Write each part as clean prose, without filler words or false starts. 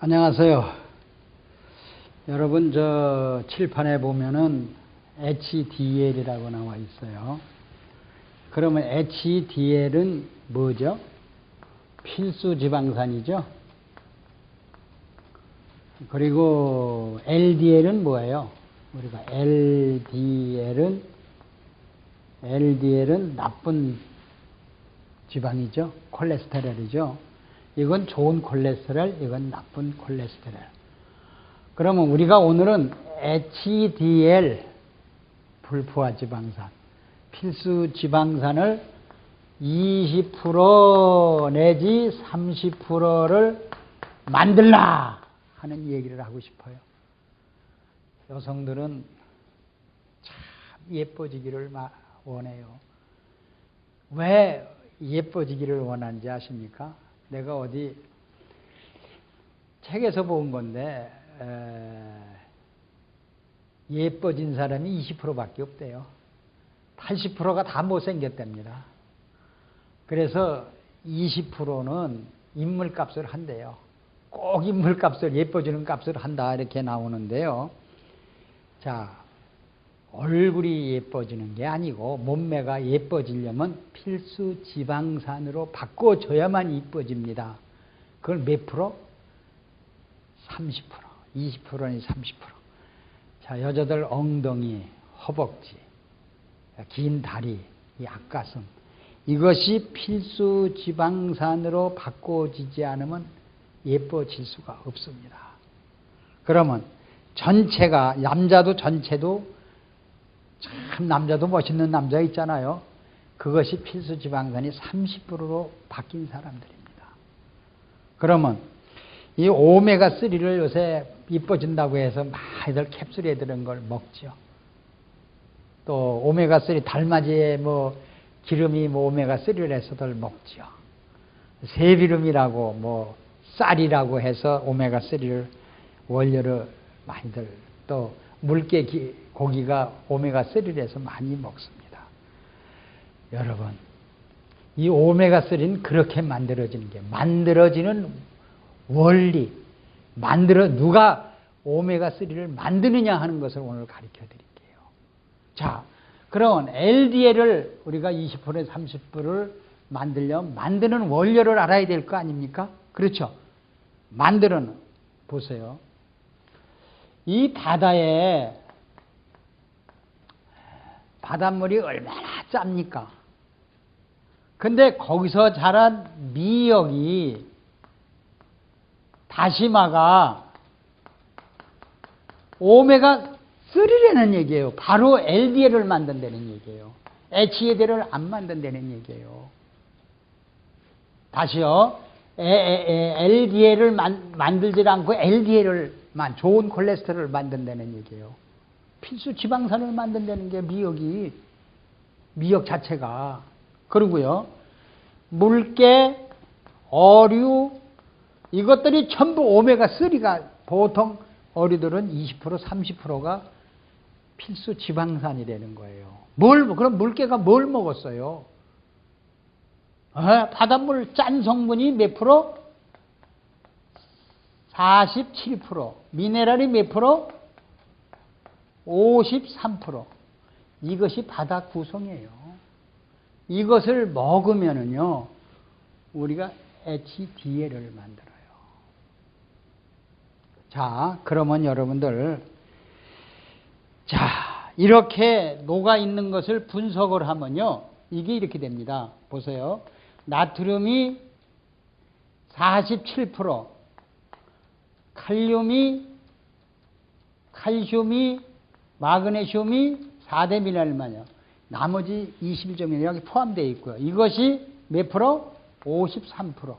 안녕하세요. 여러분, 저 칠판에 보면은 HDL이라고 나와 있어요. 그러면 HDL은 뭐죠? 필수 지방산이죠. 그리고 LDL은 뭐예요? 우리가 LDL은 나쁜 지방이죠. 콜레스테롤이죠. 이건 좋은 콜레스테롤, 이건 나쁜 콜레스테롤. 그러면 우리가 오늘은 HDL, 불포화 지방산, 필수 지방산을 20% 내지 30%를 만들라 하는 얘기를 하고 싶어요. 여성들은 참 예뻐지기를 원해요. 왜 예뻐지기를 원하는지 아십니까? 내가 어디 책에서 본 건데 예뻐진 사람이 20%밖에 없대요. 80%가 다 못생겼답니다. 그래서 20%는 인물값을 한대요. 꼭 인물값을, 예뻐지는 값을 한다 이렇게 나오는데요. 자, 얼굴이 예뻐지는 게 아니고 몸매가 예뻐지려면 필수 지방산으로 바꿔줘야만 예뻐집니다. 그걸 몇 프로? 30%. 20%니 30%. 자, 여자들 엉덩이, 허벅지, 긴 다리, 이 앞가슴, 이것이 필수 지방산으로 바꿔지지 않으면 예뻐질 수가 없습니다. 그러면 전체가, 남자도 전체도 참 남자도 멋있는 남자 있잖아요. 그것이 필수 지방산이 30%로 바뀐 사람들입니다. 그러면 이 오메가3를 요새 이뻐진다고 해서 많이들 캡슐에 들은 걸 먹죠. 또 오메가3 달맞이에 뭐 기름이 뭐 오메가3를 해서들 먹죠. 새비름이라고 뭐 쌀이라고 해서 오메가3를 원료로 많이들, 또 물개 고기가 오메가3를 해서 많이 먹습니다. 여러분, 이 오메가3는 그렇게 만들어지는 게, 만들어지는 원리, 누가 오메가3를 만드느냐 하는 것을 오늘 가르쳐 드릴게요. 자, 그럼 LDL을 우리가 20%에서 30%를 만들려면 만드는 원료를 알아야 될 거 아닙니까? 그렇죠? 만드는, 보세요. 이 바다에, 바닷물이 얼마나 짭니까? 근데 거기서 자란 미역이, 다시마가 오메가3라는 얘기예요. 바로 LDL을 만든다는 얘기예요. HDL을 안 만든다는 얘기예요. 다시요. LDL을 만들지 않고 LDL을만, 좋은 콜레스테롤을 만든다는 얘기예요. 필수 지방산을 만든다는 게 미역 자체가. 그리고요, 물개, 어류, 이것들이 전부 오메가3가, 보통 어류들은 20%, 30%가 필수 지방산이라는 거예요. 그럼 물개가 뭘 먹었어요? 바닷물 짠 성분이 몇 프로? 47%. 미네랄이 몇 프로? 53%. 이것이 바다 구성이에요. 이것을 먹으면은요, 우리가 HDL을 만들어요. 자, 그러면 여러분들, 자, 이렇게 녹아 있는 것을 분석을 하면요, 이게 이렇게 됩니다. 보세요. 나트륨이 47%, 칼슘이, 마그네슘이 4대 미네랄만요. 나머지 21.1이 여기 포함되어 있고요. 이것이 몇 프로? 53%.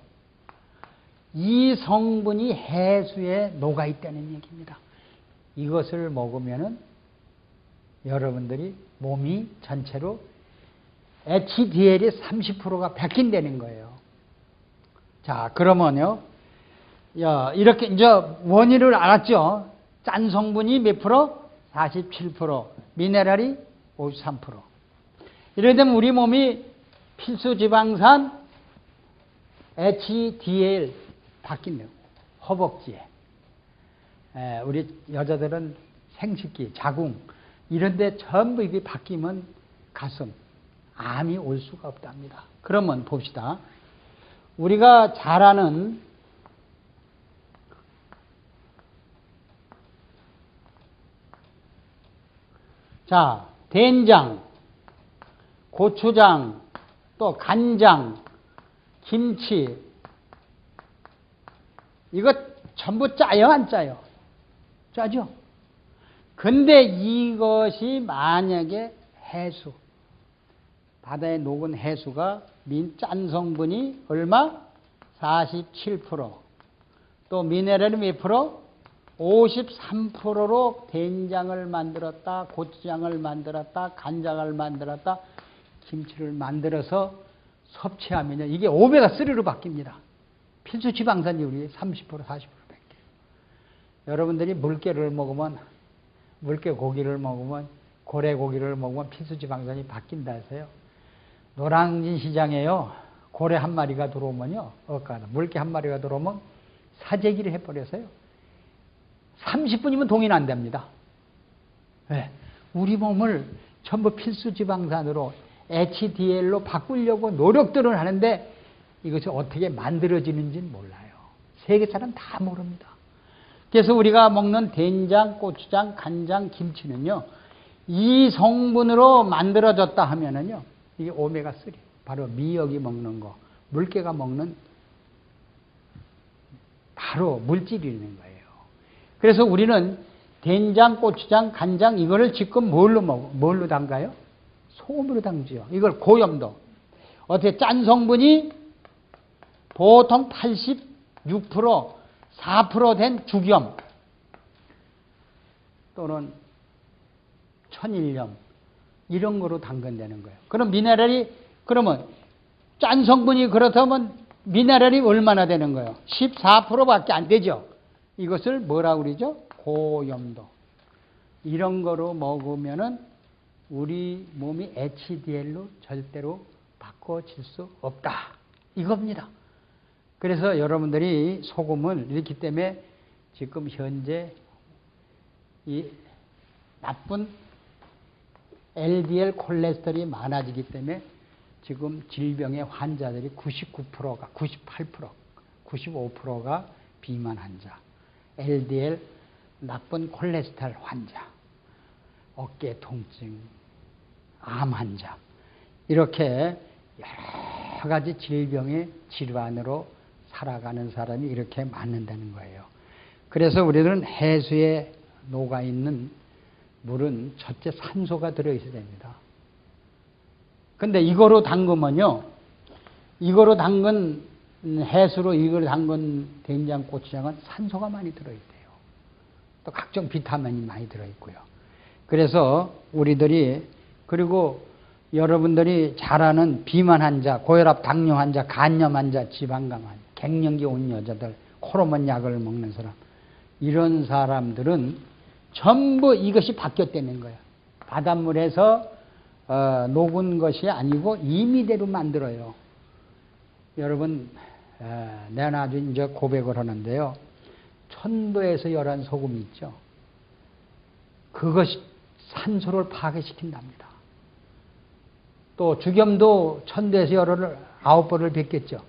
이 성분이 해수에 녹아 있다는 얘기입니다. 이것을 먹으면은 여러분들이 몸이 전체로 HDL이 30%가 바뀐다는 거예요. 자, 그러면요, 이렇게 이제 원인을 알았죠? 짠 성분이 몇 프로? 47%, 미네랄이 53%. 이래 되면 우리 몸이 필수 지방산 HDL 바뀐대요. 허벅지에. 우리 여자들은 생식기, 자궁 이런데 전부 이게 바뀌면 가슴, 암이 올 수가 없답니다. 그러면 봅시다. 우리가 잘 아는 자, 된장, 고추장, 또 간장, 김치 이거 전부 짜요, 안 짜요? 짜죠? 근데 이것이 만약에 해수, 바다에 녹은 해수가 짠 성분이 얼마? 47%. 또 미네랄이 몇 프로? 53%로 된장을 만들었다, 고추장을 만들었다, 간장을 만들었다, 김치를 만들어서 섭취하면요. 이게 오메가3로 바뀝니다. 필수 지방산율이 30%, 40%밖에. 여러분들이 물개를 먹으면, 물개 고기를 먹으면, 고래 고기를 먹으면 필수 지방산이 바뀐다 해서요. 노량진 시장에요. 고래 한 마리가 들어오면요. 물개 한 마리가 들어오면 사재기를 해버려서요. 30분이면 동의는 안 됩니다. 네. 우리 몸을 전부 필수 지방산으로 HDL로 바꾸려고 노력들을 하는데 이것이 어떻게 만들어지는지는 몰라요. 세계 사람 다 모릅니다. 그래서 우리가 먹는 된장, 고추장, 간장, 김치는요. 이 성분으로 만들어졌다 하면은요. 이게 오메가3. 바로 미역이 먹는 거, 물개가 먹는 바로 물질이 있는 거예요. 그래서 우리는 된장, 고추장, 간장 이거를 지금 뭘로 담가요? 소금으로 담지요. 이걸 고염도. 어떻게 짠 성분이 보통 86%, 4% 된 죽염 또는 천일염 이런 거로 담근다는 거예요. 그럼 미네랄이 그러면 짠 성분이 그렇다면 미네랄이 얼마나 되는 거예요? 14%밖에 안 되죠. 이것을 뭐라고 그러죠? 고염도. 이런 거로 먹으면은 우리 몸이 HDL로 절대로 바꿔질 수 없다. 이겁니다. 그래서 여러분들이 소금을 이렇기 때문에 지금 현재 이 나쁜 LDL 콜레스테롤이 많아지기 때문에 지금 질병의 환자들이 99%가, 98%, 95%가 비만 환자, LDL 나쁜 콜레스테롤 환자, 어깨 통증, 암 환자 이렇게 여러 가지 질병의 질환으로 살아가는 사람이 이렇게 많는다는 거예요. 그래서 우리들은 해수에 녹아있는 물은 첫째 산소가 들어있어야 됩니다. 근데 이거로 담그면요. 이거로 담근 해수로 이걸 담근 된장, 고추장은 산소가 많이 들어있대요. 또 각종 비타민이 많이 들어있고요. 그래서 우리들이 그리고 여러분들이 잘 아는 비만 환자, 고혈압, 당뇨 환자, 간염 환자, 지방감 환자, 갱년기 온 여자들, 호르몬 약을 먹는 사람 이런 사람들은 전부 이것이 바뀌었다는 거예요. 바닷물에서 녹은 것이 아니고 임의대로 만들어요. 여러분, 내가 아주 이제 고백을 하는데요. 천도에서 열한 소금이 있죠. 그것이 산소를 파괴시킨답니다. 또 죽염도 천도에서 열을 9번을 뵙겠죠.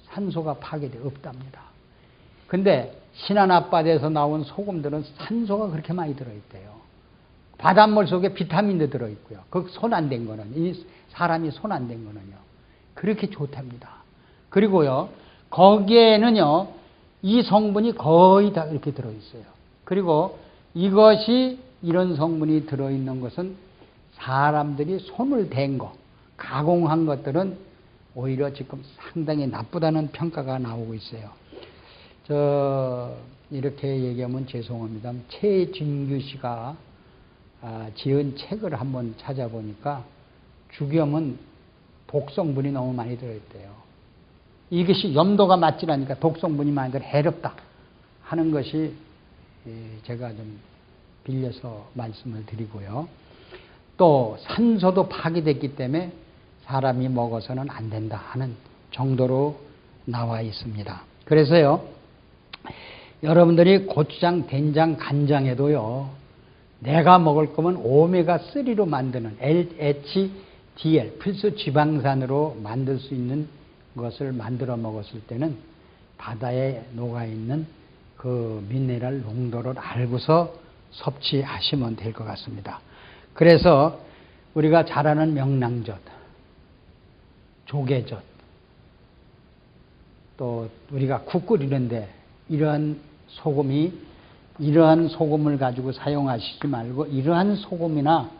산소가 파괴돼 없답니다. 근데 신안 앞바다에서 나온 소금들은 산소가 그렇게 많이 들어있대요. 바닷물 속에 비타민도 들어있고요. 그 손 안 댄 거는, 이 사람이 손 안 댄 거는요. 그렇게 좋답니다. 그리고요, 거기에는요, 이 성분이 거의 다 이렇게 들어있어요. 그리고 이것이 이런 성분이 들어있는 것은 사람들이 손을 댄 거, 가공한 것들은 오히려 지금 상당히 나쁘다는 평가가 나오고 있어요. 이렇게 얘기하면 죄송합니다. 최진규 씨가 지은 책을 한번 찾아보니까 죽염은 독성분이 너무 많이 들어있대요. 이것이 염도가 맞지 않으니까 독성분이 많이 들어 해롭다 하는 것이 제가 좀 빌려서 말씀을 드리고요. 또 산소도 파괴됐기 때문에 사람이 먹어서는 안 된다 하는 정도로 나와 있습니다. 그래서요, 여러분들이 고추장, 된장, 간장에도요, 내가 먹을 거면 오메가3로 만드는 LHDL, 필수 지방산으로 만들 수 있는 것을 만들어 먹었을 때는 바다에 녹아있는 그 미네랄 농도를 알고서 섭취하시면 될 것 같습니다. 그래서 우리가 잘 아는 명랑젓, 조개젓, 또 우리가 국 끓이는데 이러한 소금을 가지고 사용하시지 말고 이러한 소금이나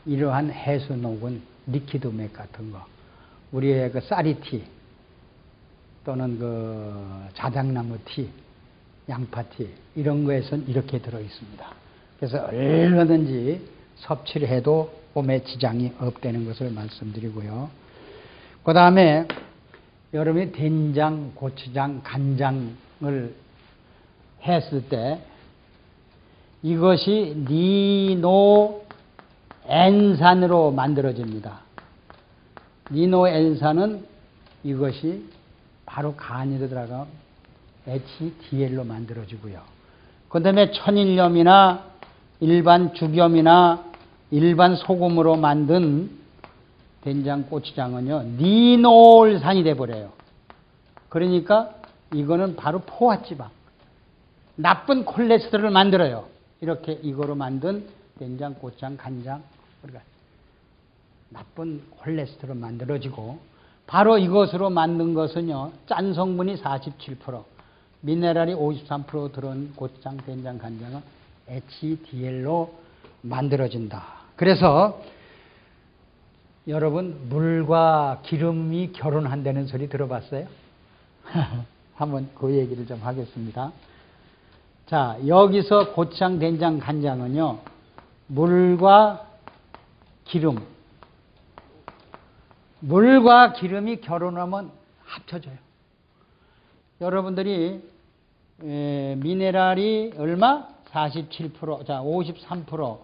이러한 해수 녹은 리퀴드 맥 같은 거, 우리의 그 쌀이티 또는 그 자작나무 티, 양파티 이런 거에선 이렇게 들어 있습니다. 그래서 얼마든지 섭취를 해도 몸에 지장이 없다는 것을 말씀드리고요. 그 다음에 여러분이 된장, 고추장, 간장을 했을 때 이것이 니노엔산으로 만들어집니다. 니노엔산은 이것이 바로 간으로 들어가 HDL로 만들어지고요. 그 다음에 천일염이나 일반 죽염이나 일반 소금으로 만든 된장, 고추장은요, 니노올산이 돼버려요. 그러니까 이거는 바로 포화지방, 나쁜 콜레스테롤을 만들어요. 이렇게 이거로 만든 된장, 고추장, 간장, 우리가 나쁜 콜레스테롤 만들어지고, 바로 이것으로 만든 것은요, 짠 성분이 47%, 미네랄이 53% 들은 고추장, 된장, 간장은 HDL로 만들어진다. 그래서 여러분, 물과 기름이 결혼한다는 소리 들어봤어요? 한번 그 얘기를 좀 하겠습니다. 자, 여기서 고추장, 된장, 간장은요, 물과 기름이 결혼하면 합쳐져요. 여러분들이 미네랄이 얼마? 47%, 자, 53%,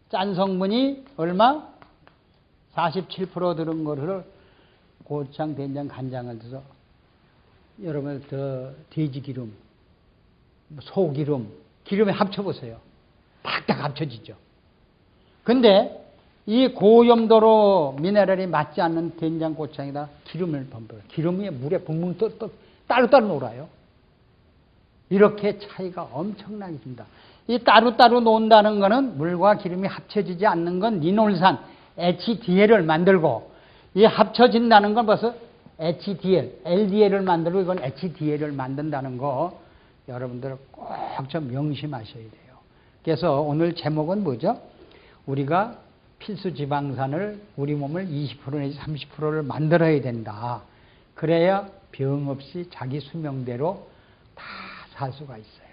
짠 성분이 얼마? 47% 들은 거를 고추장, 된장, 간장을 넣어서 여러분 더 돼지기름, 소기름, 기름에 합쳐보세요. 팍딱 합쳐지죠. 근데 이 고염도로 미네랄이 맞지 않는 된장, 고추장에다 기름을 범버려요. 기름이 물에 붕붕 따로따로 놀아요. 이렇게 차이가 엄청나게 듭니다. 이 따로따로 논다는 거는 물과 기름이 합쳐지지 않는 건 니놀산, HDL을 만들고, 이 합쳐진다는 건 벌써 HDL, LDL을 만들고 이건 HDL을 만든다는 거 여러분들 꼭 좀 명심하셔야 돼요. 그래서 오늘 제목은 뭐죠? 우리가 필수 지방산을 우리 몸을 20% 내지 30%를 만들어야 된다. 그래야 병 없이 자기 수명대로 다 살 수가 있어요.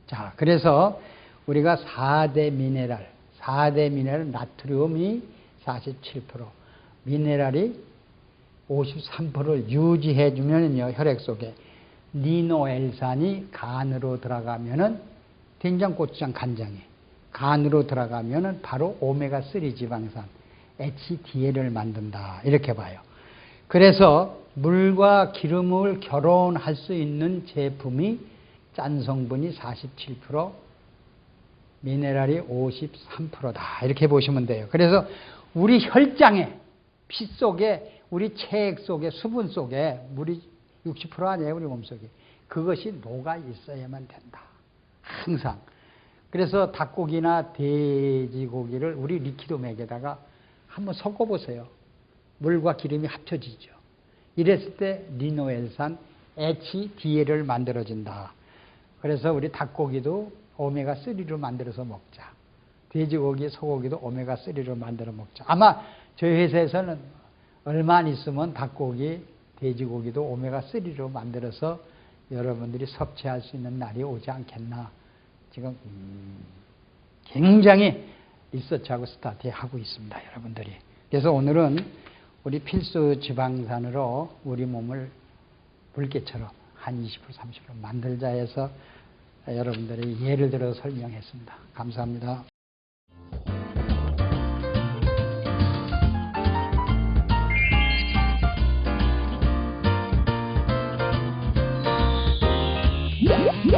자, 그래서 우리가 4대 미네랄 나트륨이 47%, 미네랄이 53%를 유지해주면요, 혈액 속에 니노엘산이 간으로 들어가면은 된장, 고추장, 간장이 간으로 들어가면은 바로 오메가3 지방산 HDL을 만든다. 이렇게 봐요. 그래서 물과 기름을 결혼할 수 있는 제품이 짠 성분이 47%, 미네랄이 53%다. 이렇게 보시면 돼요. 그래서 우리 혈장에, 피 속에, 우리 체액 속에, 수분 속에 물이 60% 아니에요, 우리 몸속에. 그것이 녹아 있어야만 된다. 항상. 그래서 닭고기나 돼지고기를 우리 리퀴드 맥에다가 한번 섞어보세요. 물과 기름이 합쳐지죠. 이랬을 때 니노엘산 HDL을 만들어진다. 그래서 우리 닭고기도 오메가3로 만들어서 먹자. 돼지고기, 소고기도 오메가3로 만들어 먹자. 아마 저희 회사에서는 얼마 안 있으면 닭고기, 돼지고기도 오메가3로 만들어서 여러분들이 섭취할 수 있는 날이 오지 않겠나. 지금 굉장히 리서치하고 스타트하고 있습니다, 여러분들이. 그래서 오늘은 우리 필수 지방산으로 우리 몸을 물개처럼 한 20%, 30% 만들자 해서 여러분들이 예를 들어 설명했습니다. 감사합니다. Yeah.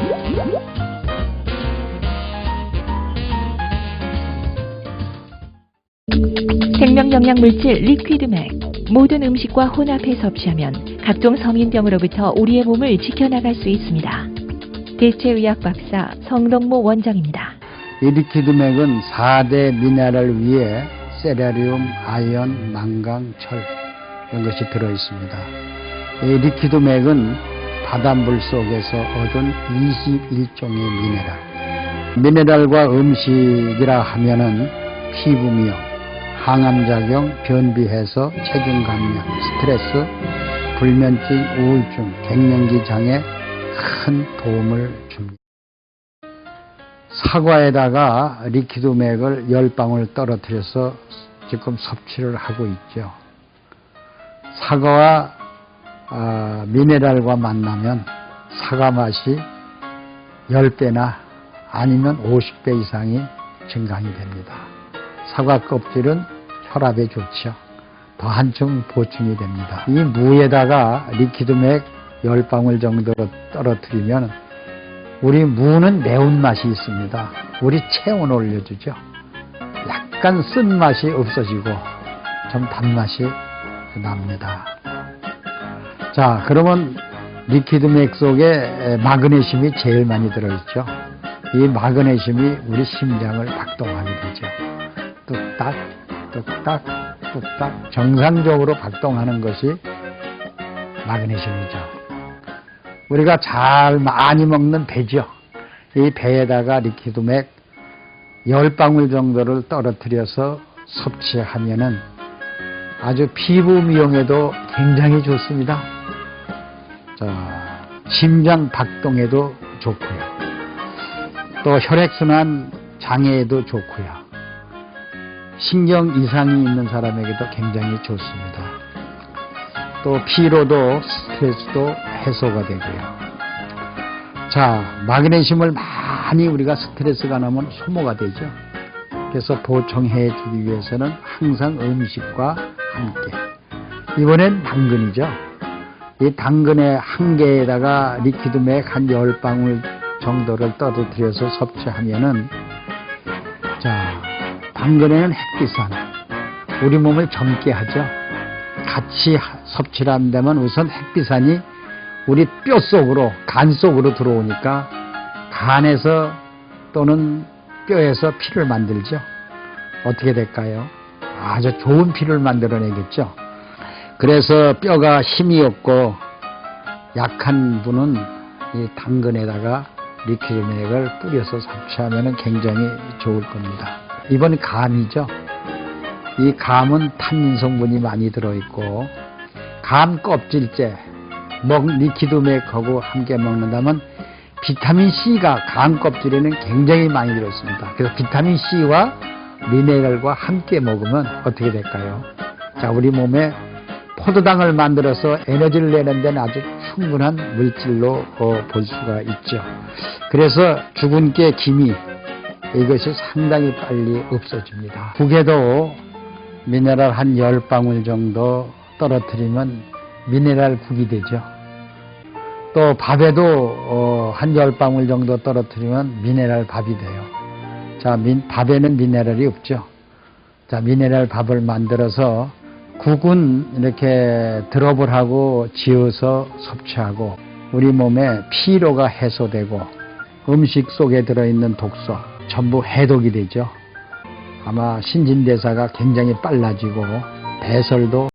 생명영양물질 리퀴드맥. 모든 음식과 혼합해 섭취하면 각종 성인병으로부터 우리의 몸을 지켜나갈 수 있습니다. 대체의학 박사 성동모 원장입니다. 이 리퀴드맥은 4대 미네랄을 위해 세라리움, 아연, 망강, 철 이런 것이 들어있습니다. 이 리퀴드맥은 바닷물 속에서 얻은 21종의 미네랄. 미네랄과 음식이라 하면은 피부 미용, 항암작용, 변비 해소, 체중 감량, 스트레스, 불면증, 우울증, 갱년기 장애 큰 도움을 줍니다. 사과에다가 리퀴드맥을 10방울 떨어뜨려서 지금 섭취를 하고 있죠. 사과와 미네랄과 만나면 사과 맛이 10배나 아니면 50배 이상이 증강이 됩니다. 사과 껍질은 혈압에 좋죠. 더 한층 보충이 됩니다. 이 무에다가 리퀴드맥 10방울 정도로 떨어뜨리면 우리 무는 매운맛이 있습니다. 우리 체온을 올려주죠. 약간 쓴맛이 없어지고 좀 단맛이 납니다. 자, 그러면 리퀴드맥 속에 마그네슘이 제일 많이 들어있죠. 이 마그네슘이 우리 심장을 박동하게 되죠. 뚝딱, 뚝딱, 뚝딱 정상적으로 박동하는 것이 마그네슘이죠. 우리가 잘 많이 먹는 배죠. 이 배에다가 리퀴드맥 10방울 정도를 떨어뜨려서 섭취하면은 아주 피부 미용에도 굉장히 좋습니다. 자, 심장 박동에도 좋고요. 또 혈액순환 장애에도 좋고요. 신경 이상이 있는 사람에게도 굉장히 좋습니다. 또 피로도 스트레스도 해소가 되고요. 자, 마그네슘을 많이 우리가 스트레스가 나면 소모가 되죠. 그래서 보충해 주기 위해서는 항상 음식과 함께. 이번엔 당근이죠. 이 당근의 한 개에다가 리퀴드맥 한 10방울 정도를 떨어뜨려서 섭취하면은, 자, 당근에는 햇빛산, 우리 몸을 젊게 하죠. 같이 섭취를 한다면 우선 햇빛산이 우리 뼈 속으로, 간 속으로 들어오니까 간에서 또는 뼈에서 피를 만들죠. 어떻게 될까요? 아주 좋은 피를 만들어내겠죠. 그래서 뼈가 힘이 없고 약한 분은 이 당근에다가 리퀴드맥을 뿌려서 섭취하면 굉장히 좋을 겁니다. 이번 감이죠. 이 감은 탄닌 성분이 많이 들어있고, 감 껍질째 리퀴드맥하고 함께 먹는다면 비타민C가 감 껍질에는 굉장히 많이 들어있습니다. 그래서 비타민C와 미네랄과 함께 먹으면 어떻게 될까요? 자, 우리 몸에 포도당을 만들어서 에너지를 내는 데는 아주 충분한 물질로 볼 수가 있죠. 그래서 죽은 게 기미, 이것이 상당히 빨리 없어집니다. 국에도 미네랄 한 10방울 정도 떨어뜨리면 미네랄 국이 되죠. 또 밥에도 한 10방울 정도 떨어뜨리면 미네랄 밥이 돼요. 자, 밥에는 미네랄이 없죠. 자, 미네랄 밥을 만들어서 국은 이렇게 드롭을 하고 지어서 섭취하고 우리 몸에 피로가 해소되고 음식 속에 들어있는 독소 전부 해독이 되죠. 아마 신진대사가 굉장히 빨라지고 배설도